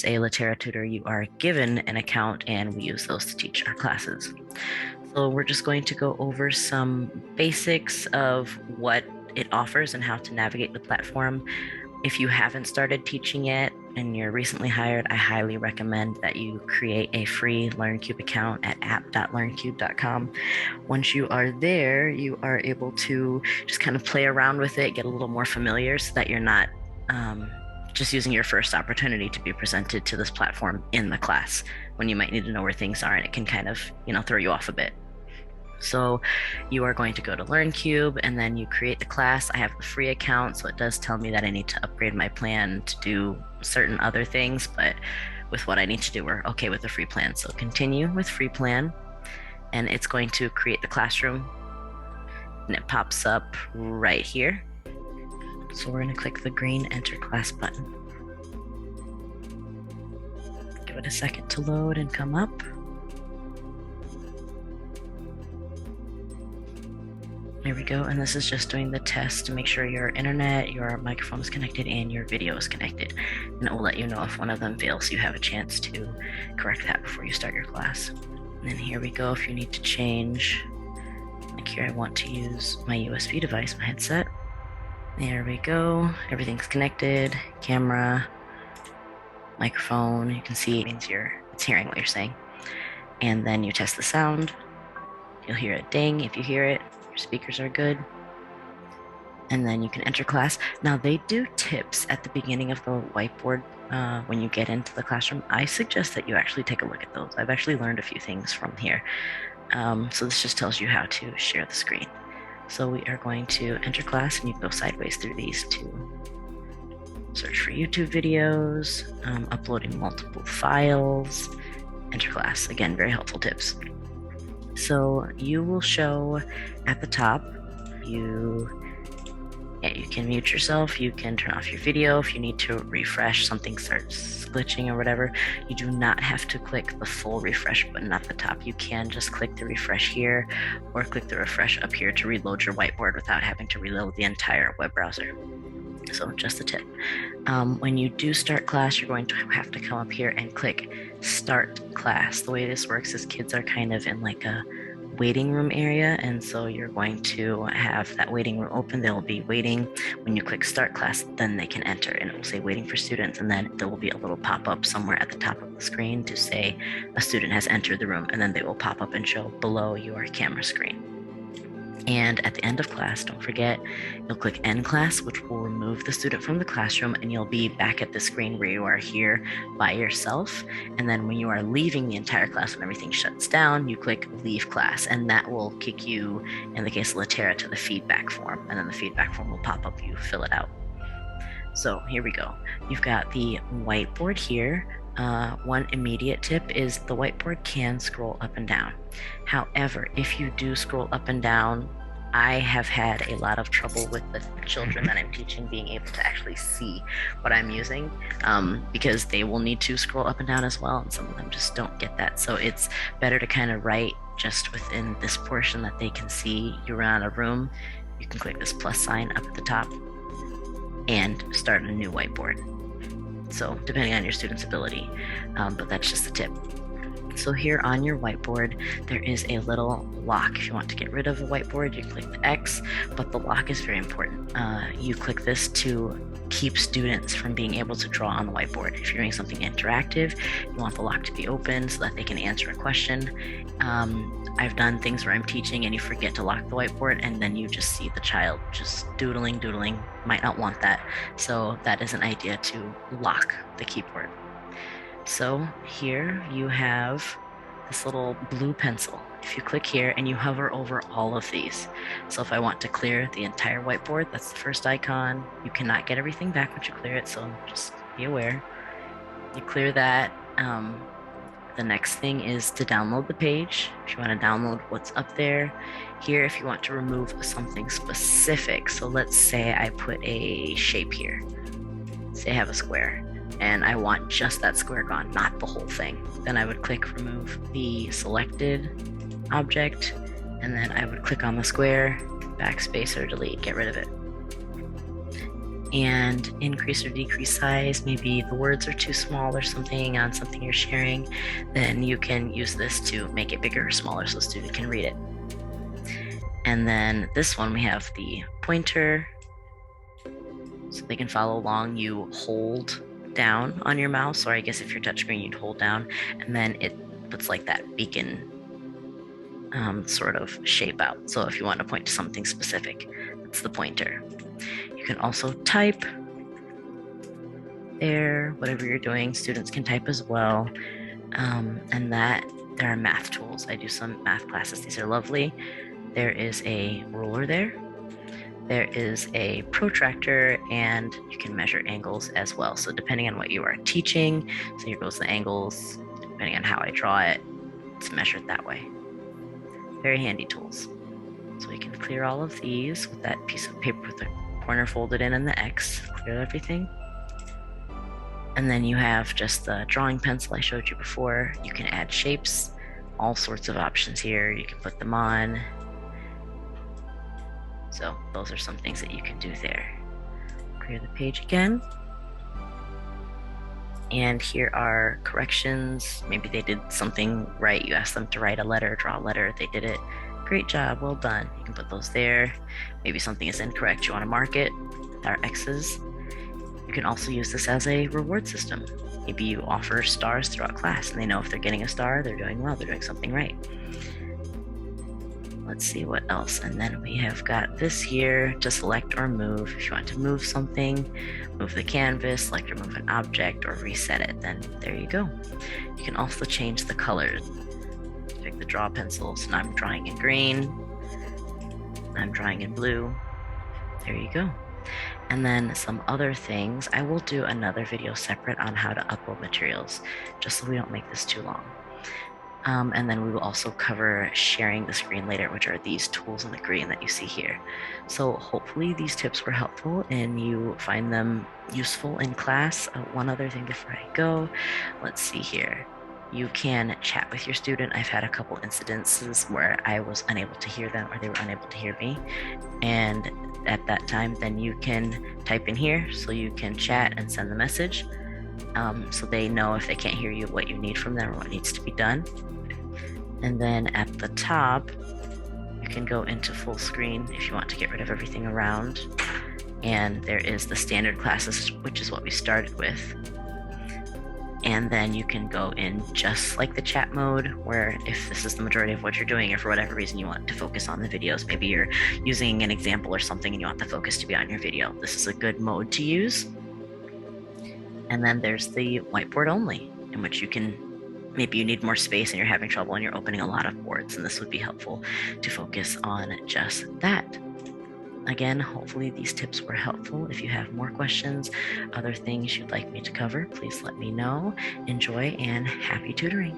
as a Littera tutor, you are given an account and we use those to teach our classes. So we're just going to go over some basics of what it offers and how to navigate the platform. If you haven't started teaching yet and you're recently hired, I highly recommend that you create a free Learncube account at app.learncube.com. Once you are there, you are able to just kind of play around with it, get a little more familiar so that you're not just using your first opportunity to be presented to this platform in the class when you might need to know where things are, and it can kind of, throw you off a bit. So you are going to go to Learncube and then you create the class. I have the free account, so it does tell me that I need to upgrade my plan to do certain other things, but with what I need to do, we're okay with the free plan. So continue with free plan, and it's going to create the classroom, and it pops up right here. So we're going to click the green enter class button. Give it a second to load and come up. There we go, and this is just doing the test to make sure your internet, your microphone is connected, and your video is connected. And it will let you know if one of them fails, so you have a chance to correct that before you start your class. And then here we go, if you need to change, like here I want to use my USB device, my headset. There we go, everything's connected, camera, microphone, you can see it means it's hearing what you're saying. And then you test the sound, you'll hear a ding if you hear it. Your speakers are good. And then you can enter class. Now they do tips at the beginning of the whiteboard when you get into the classroom. I suggest that you actually take a look at those. I've actually learned a few things from here. So this just tells you how to share the screen. So we are going to enter class, and you can go sideways through these to search for YouTube videos, uploading multiple files, enter class. Again, very helpful tips. So you will show at the top, you can mute yourself, you can turn off your video if you need to refresh, something starts glitching or whatever. You do not have to click the full refresh button at the top. You can just click the refresh here or click the refresh up here to reload your whiteboard without having to reload the entire web browser. So just a tip. When you do start class, you're going to have to come up here and click start class. The way this works is kids are kind of in like a waiting room area, and so you're going to have that waiting room open. They'll be waiting. When you click start class, then they can enter, and it will say waiting for students, and then there will be a little pop-up somewhere at the top of the screen to say a student has entered the room, and then they will pop up and show below your camera screen. And at the end of class, don't forget, you'll click end class, which will remove the student from the classroom, and you'll be back at the screen where you are here by yourself. And then when you are leaving the entire class, when everything shuts down, you click leave class, and that will kick you, in the case of Littera, to the feedback form, and then the feedback form will pop up, you fill it out. So here we go. You've got the whiteboard here. One immediate tip is the whiteboard can scroll up and down. However, if you do scroll up and down, I have had a lot of trouble with the children that I'm teaching being able to actually see what I'm using, because they will need to scroll up and down as well, and some of them just don't get that. So it's better to kind of write just within this portion that they can see. You're in a room, you can click this plus sign up at the top and start a new whiteboard. So depending on your student's ability, but that's just a tip. So here on your whiteboard, there is a little lock. If you want to get rid of a whiteboard, you click the X, but the lock is very important. You click this to keep students from being able to draw on the whiteboard. If you're doing something interactive, you want the lock to be open so that they can answer a question. I've done things where I'm teaching and you forget to lock the whiteboard, and then you just see the child just doodling, might not want that. So that is an idea to lock the keyboard. So here you have this little blue pencil. If you click here and you hover over all of these. So if I want to clear the entire whiteboard, that's the first icon. You cannot get everything back once you clear it, so just be aware. You clear that. The next thing is to download the page. If you want to download what's up there. Here, if you want to remove something specific. So let's say I put a shape here. Say I have a square, and I want just that square gone, not the whole thing. Then I would click remove the selected object, and then I would click on the square, backspace or delete, get rid of it. and increase or decrease size. Maybe the words are too small or something on something you're sharing, then you can use this to make it bigger or smaller so a student can read it. And then this one, we have the pointer, so they can follow along. You hold down on your mouse, or I guess if you're touchscreen, you'd hold down, and then it puts like that beacon sort of shape out. So if you want to point to something specific, that's the pointer. You can also type there, whatever you're doing, students can type as well. And that there are math tools. I do some math classes. These are lovely. There is a ruler there. There is a protractor, and you can measure angles as well. So depending on what you are teaching, so here goes the angles, depending on how I draw it, it's measured that way. Very handy tools. So we can clear all of these with that piece of paper with the corner folded in and the X, clear everything. And then you have just the drawing pencil I showed you before. You can add shapes, all sorts of options here. You can put them on. So those are some things that you can do there. Clear the page again. And here are corrections. Maybe they did something right. You asked them to write a letter, draw a letter. They did it. Great job, well done. You can put those there. Maybe something is incorrect. You want to mark it. There are X's. You can also use this as a reward system. Maybe you offer stars throughout class, and they know if they're getting a star, they're doing well, they're doing something right. Let's see what else. And then we have got this here to select or move. If you want to move something, move the canvas, select or move an object, or reset it, then there you go. You can also change the colors. Pick the draw pencil. So now I'm drawing in green. I'm drawing in blue. There you go. And then some other things. I will do another video separate on how to upload materials, just so we don't make this too long. And then we will also cover sharing the screen later, which are these tools in the green that you see here. So hopefully these tips were helpful and you find them useful in class. One other thing before I go, let's see here. You can chat with your student. I've had a couple incidences where I was unable to hear them or they were unable to hear me. And at that time, then you can type in here so you can chat and send the message. So they know if they can't hear you what you need from them or what needs to be done. And then at the top, you can go into full screen if you want to get rid of everything around. And there is the standard classes, which is what we started with. And then you can go in just like the chat mode, where if this is the majority of what you're doing, or for whatever reason you want to focus on the videos, maybe you're using an example or something and you want the focus to be on your video, this is a good mode to use. And then there's the whiteboard only, in which you can, maybe you need more space and you're having trouble and you're opening a lot of boards, and this would be helpful to focus on just that. Again, hopefully these tips were helpful. If you have more questions, other things you'd like me to cover, please let me know. Enjoy and happy tutoring.